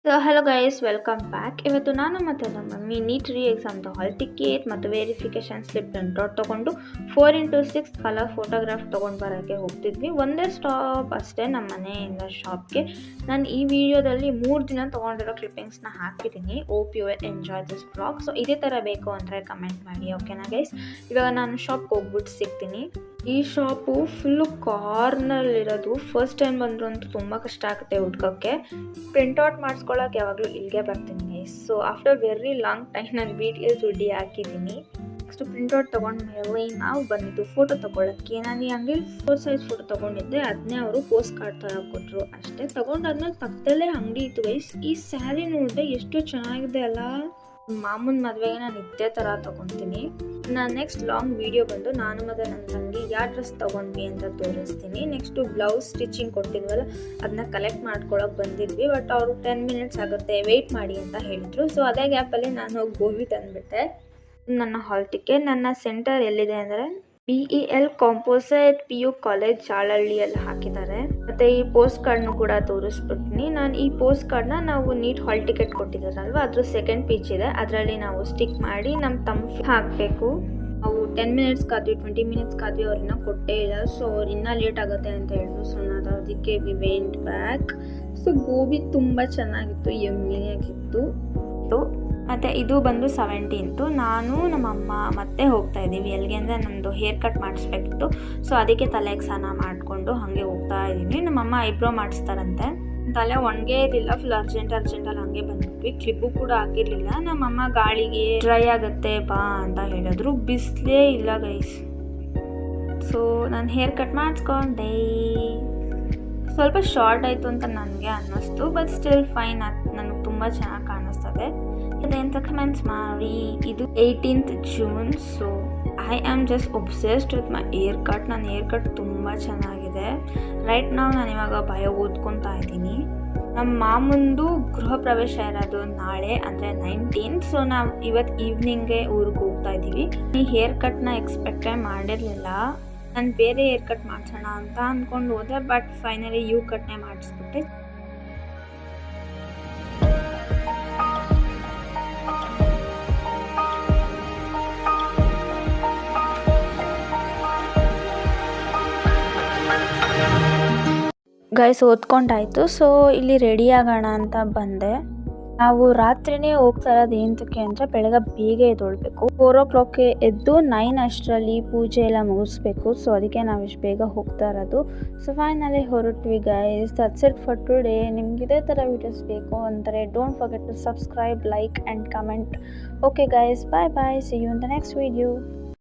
So hello guys, welcome back. ಇವತ್ತು ನಾನು ಮತ್ತು ನಮ್ಮ ಮಮ್ಮಿ ನೀಟ್ ರೀ ಎಕ್ಸಾಮ್ದು ಹಾಲ್ ಟಿಕೆಟ್ ಮತ್ತು ವೆರಿಫಿಕೇಷನ್ ಸ್ಲಿಪ್ ಪ್ರಿಂಟ್ಔಟ್ ತೊಗೊಂಡು 4x6 ಕಲರ್ ಫೋಟೋಗ್ರಾಫ್ ತೊಗೊಂಡು ಬರೋಕ್ಕೆ ಹೋಗ್ತಿದ್ವಿ. ಒಂದೇ ಸ್ಟಾಪ್ ಅಷ್ಟೇ ನಮ್ಮ ಮನೆಯಿಂದ ಶಾಪ್ಗೆ. ನಾನು ಈ ವಿಡಿಯೋದಲ್ಲಿ 3 ದಿನ ತೊಗೊಂಡಿರೋ ಕ್ಲಿಪ್ಪಿಂಗ್ಸ್ನ ಹಾಕಿದ್ದೀನಿ. Hope you will enjoy this blog. So ಇದೇ ಥರ ಬೇಕು ಅಂದರೆ ಕಮೆಂಟ್ ಮಾಡಿ, ಓಕೆನಾ ಗೈಸ್? ಇವಾಗ ನಾನು ಶಾಪ್ಗೆ ಹೋಗ್ಬಿಟ್ಟು ಸಿಗ್ತೀನಿ. ಈ ಶಾಪು ಫುಲ್ಲು ಕಾರ್ನಲ್ಲಿರೋದು. ಫಸ್ಟ್ ಟೈಮ್ ಬಂದರು ಅಂತೂ ತುಂಬ ಕಷ್ಟ ಆಗುತ್ತೆ ಹುಡ್ಕೋಕ್ಕೆ. ಪ್ರಿಂಟ್ಔಟ್ ಮಾಡಿಸ್ಕೊಳ್ಳೋಕೆ ಯಾವಾಗಲೂ ಇಲ್ಲಿಗೆ ಬರ್ತೀನಿ guys. So after very long time ನಾನು ವಿಡಿಯೋ ದುಡ್ಡಿ ಹಾಕಿದ್ದೀನಿ. ನೆಕ್ಸ್ಟು ಪ್ರಿಂಟ್ಔಟ್ ತೊಗೊಂಡ್ಮೇಲೆ ನಾವು ಬಂದಿದ್ದು ಫೋಟೋ ತೊಗೊಳಕ್ಕೆ. ನಾನು ಈ ಅಂಗಡಿಲಿ 4 ಸೈಜ್ ಫೋಟೋ ತೊಗೊಂಡಿದ್ದೆ. ಅದನ್ನೇ ಅವರು ಪೋಸ್ಟ್ ಕಾರ್ಡ್ ಥರ ಕೊಟ್ಟರು ಅಷ್ಟೇ. ತೊಗೊಂಡಾದ್ಮೇಲೆ ಪಕ್ಕದಲ್ಲೇ ಅಂಗಡಿ ಇತ್ತು ಗೈಸ್. ಈ ಸ್ಯಾರಿ ನೋಡಿದೆ ಎಷ್ಟು ಚೆನ್ನಾಗಿದೆ ಅಲ್ಲ. ಮಾಮೂನ್ ಮದುವೆಗೆ ನಾನು ಇದೇ ಥರ ತೊಗೊತೀನಿ. ನಾನು ನೆಕ್ಸ್ಟ್ ಲಾಂಗ್ ವಿಡಿಯೋ ಬಂದು ನಾನು ಮತ್ತು ನನ್ನ ತಂಗಿ ಯಾವ ಡ್ರೆಸ್ ತೊಗೊಂಡ್ವಿ ಅಂತ ತೋರಿಸ್ತೀನಿ. ನೆಕ್ಸ್ಟು ಬ್ಲೌಸ್ ಸ್ಟಿಚಿಂಗ್ ಕೊಟ್ಟಿದ್ವಲ್ಲ, ಅದನ್ನ ಕಲೆಕ್ಟ್ ಮಾಡ್ಕೊಳಕ್ಕೆ ಬಂದಿದ್ವಿ. ಬಟ್ ಅವರು 10 ಮಿನಿಟ್ಸ್ ಆಗುತ್ತೆ, ವೆಯ್ಟ್ ಮಾಡಿ ಅಂತ ಹೇಳಿದರು. ಸೊ ಅದೇ ಗ್ಯಾಪಲ್ಲಿ ನಾನು ಹೋಗಿ ಗೋಬಿ ತಂದುಬಿಟ್ಟೆ. ನನ್ನ ಹಾಲ್ ಟಿಕೆಟ್. ನನ್ನ ಸೆಂಟರ್ ಎಲ್ಲಿದೆ ಅಂದರೆ BEL ಕಾಂಪೋಸಿಟ್ PU ಕಾಲೇಜ್ ಚಾಳಹಳ್ಳಿಯಲ್ಲಿ ಹಾಕಿದ್ದಾರೆ. ಮತ್ತು ಈ ಪೋಸ್ಟ್ ಕಾರ್ಡ್ನು ಕೂಡ ತೋರಿಸ್ಬಿಡ್ತೀನಿ. ನಾನು ಈ ಪೋಸ್ಟ್ ಕಾರ್ಡ್ನ ನಾವು ನೀಟ್ ಹಾಲ್ ಟಿಕೆಟ್ ಕೊಟ್ಟಿದ್ದಾರಲ್ವ, ಅದ್ರ ಸೆಕೆಂಡ್ ಪೇಜ್ ಇದೆ, ಅದರಲ್ಲಿ ನಾವು ಸ್ಟಿಕ್ ಮಾಡಿ ನಮ್ಮ ತಮ್ಮ ಹಾಕಬೇಕು. ನಾವು 10 ಮಿನಿಟ್ಸ್ ಕಾದ್ವಿ, 20 ಮಿನಿಟ್ಸ್ ಕಾದ್ವಿ, ಅವ್ರು ಇನ್ನೂ ಕೊಟ್ಟೇ ಇಲ್ಲ. ಸೊ ಅವ್ರು ಇನ್ನೂ ಲೇಟ್ ಆಗುತ್ತೆ ಅಂತ ಹೇಳಿದ್ರು. ಸೊ ನಾನು ಅದಕ್ಕೆ we went back. So gobi ತುಂಬ ಚೆನ್ನಾಗಿತ್ತು, ಯಮ್ಮಿಯಾಗಿತ್ತು. ಮತ್ತು ಇದು ಬಂದು 17th. ನಾನು ನಮ್ಮಮ್ಮ ಮತ್ತೆ ಹೋಗ್ತಾ ಇದ್ದೀವಿ. ಎಲ್ಲಿಗೆ ಅಂದರೆ ನಮ್ಮದು ಹೇರ್ ಕಟ್ ಮಾಡಿಸ್ಬೇಕಿತ್ತು. ಸೊ ಅದಕ್ಕೆ ತಲೆಗೆ ಸ್ನಾನ ಮಾಡಿಕೊಂಡು ಹಾಗೆ ಹೋಗ್ತಾ ಇದ್ದೀನಿ. ನಮ್ಮಮ್ಮ ಐಬ್ರೋ ಮಾಡಿಸ್ತಾರಂತೆ. ತಲೆ ಒಣಗೇ ಇರಲಿಲ್ಲ, ಫುಲ್ ಅರ್ಜೆಂಟಲ್ಲಿ ಹಾಗೆ ಬಂದ್ಬಿಟ್ವಿ. ಕ್ಲಿಪ್ಪು ಕೂಡ ಹಾಕಿರಲಿಲ್ಲ. ನಮ್ಮಮ್ಮ ಗಾಳಿಗೆ ಡ್ರೈ ಆಗುತ್ತೆ ಬಾ ಅಂತ ಹೇಳಿದ್ರು. ಬಿಸಿಲೇ ಇಲ್ಲ ಗೈಸ್. ಸೊ ನಾನು ಹೇರ್ ಕಟ್ ಮಾಡಿಸ್ಕೊಂಡೆ. ಸ್ವಲ್ಪ ಶಾರ್ಟ್ ಆಯಿತು ಅಂತ ನನಗೆ ಅನ್ನಿಸ್ತು, ಬಟ್ ಸ್ಟಿಲ್ ಫೈನ್. ನನಗೆ ತುಂಬ ಚೆನ್ನಾಗಿ ಕಾಣಿಸ್ತದೆ. ಇದೆಂತ ಕಮೆಂಟ್ಸ್ ಮಾಡಿ. ಇದು 18th June. So I am just obsessed with my hair cut. ನನ್ನ ಏರ್ ಕಟ್ ತುಂಬ ಚೆನ್ನಾಗಿದೆ. ರೈಟ್ ನಾನು ಇವಾಗ ಬಯೋ ಓದ್ಕೊತಾ ಇದ್ದೀನಿ. ನಮ್ಮ ಮಾಮಂದು ಗೃಹ ಪ್ರವೇಶ ಇರೋದು ನಾಳೆ, ಅಂದರೆ 19th. ಸೊ ನಾವು ಇವತ್ತು ಈವ್ನಿಂಗ್ಗೆ ಊರಿಗೆ ಹೋಗ್ತಾ ಇದ್ದೀವಿ. ಈ ಹೇರ್ ಕಟ್ನ ಎಕ್ಸ್ಪೆಕ್ಟೇ ಮಾಡಿರಲಿಲ್ಲ. ನಾನು ಬೇರೆ ಹೇರ್ ಕಟ್ ಮಾಡಿಸೋಣ ಅಂತ ಅಂದ್ಕೊಂಡು ಹೋದೆ, ಬಟ್ ಫೈನಲಿ ಯು ಕಟ್ನೇ ಮಾಡಿಸ್ಬಿಟ್ಟೆ. ಗೈಸ್ ಓದ್ಕೊಂಡಾಯಿತು. ಸೊ ಇಲ್ಲಿ ರೆಡಿ ಆಗೋಣ ಅಂತ ಬಂದೆ. ನಾವು ರಾತ್ರಿನೇ ಹೋಗ್ತಾ ಇರೋದು ಏನಕ್ಕೆ ಅಂದರೆ ಬೆಳಗ್ಗೆ ಬೇಗ ಎದ್ದೊಳ್ಬೇಕು. 4 o'clock ಎದ್ದು 9 ಅಷ್ಟರಲ್ಲಿ ಪೂಜೆ ಎಲ್ಲ ಮುಗಿಸ್ಬೇಕು. ಸೊ ಅದಕ್ಕೆ ನಾವು ಇಷ್ಟು ಬೇಗ ಹೋಗ್ತಾ ಇರೋದು. ಸೊ ಫೈನಲಿ ಹೊರಟ್ವಿ guys. That's it for today. ನಿಮ್ಗೆ ಇದೇ ಥರ ವೀಡಿಯೋಸ್ ಬೇಕು ಅಂದರೆ don't forget to subscribe, like and comment. Okay guys, bye bye. See you in the next video.